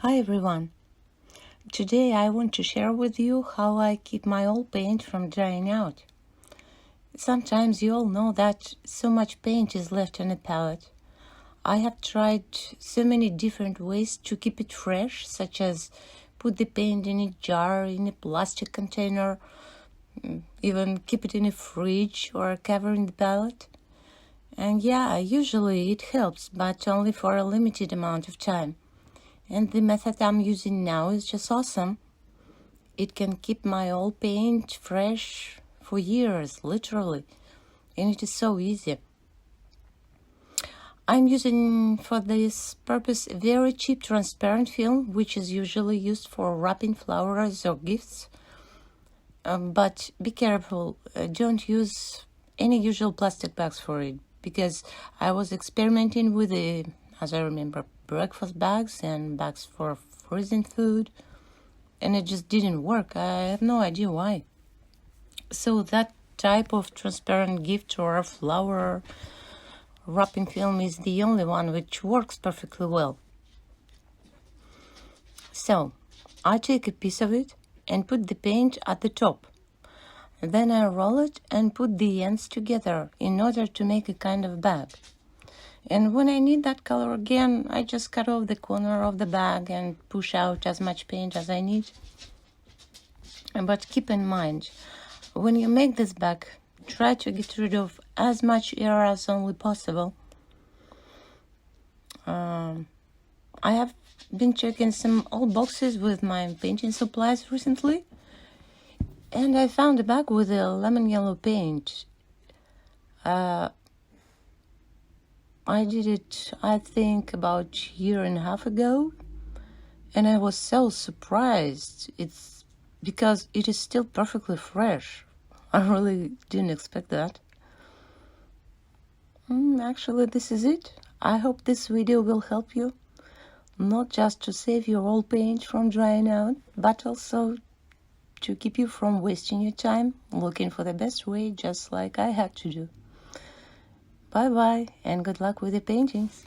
Hi everyone. Today I want to share with you how I keep my old paint from drying out. Sometimes you all know that so much paint is left on a palette. I have tried so many different ways to keep it fresh, such as put the paint in a jar, in a plastic container, even keep it in a fridge or covering the palette. And yeah, usually it helps, but only for a limited amount of time. And the method I'm using now is just awesome. It can keep my old paint fresh for years, literally. And it is so easy. I'm using for this purpose a very cheap transparent film, which is usually used for wrapping flowers or gifts. But be careful, don't use any usual plastic bags for it, because I was experimenting with as I remember, breakfast bags and bags for freezing food, and it just didn't work. I have no idea why. So that type of transparent gift or flower wrapping film is the only one which works perfectly well. So I take a piece of it and put the paint at the top. Then I roll it and put the ends together in order to make a kind of bag. And when I need that color again, I just cut off the corner of the bag and push out as much paint as I need. But keep in mind, when you make this bag, try to get rid of as much air as only possible. I have been checking some old boxes with my painting supplies recently, and I found a bag with a lemon yellow paint. I did it, I think, about a year and a half ago, and I was so surprised. It's because it is still perfectly fresh. I really didn't expect that. Actually, this is it. I hope this video will help you, not just to save your old paint from drying out, but also to keep you from wasting your time looking for the best way, just like I had to do. Bye-bye, and good luck with the paintings.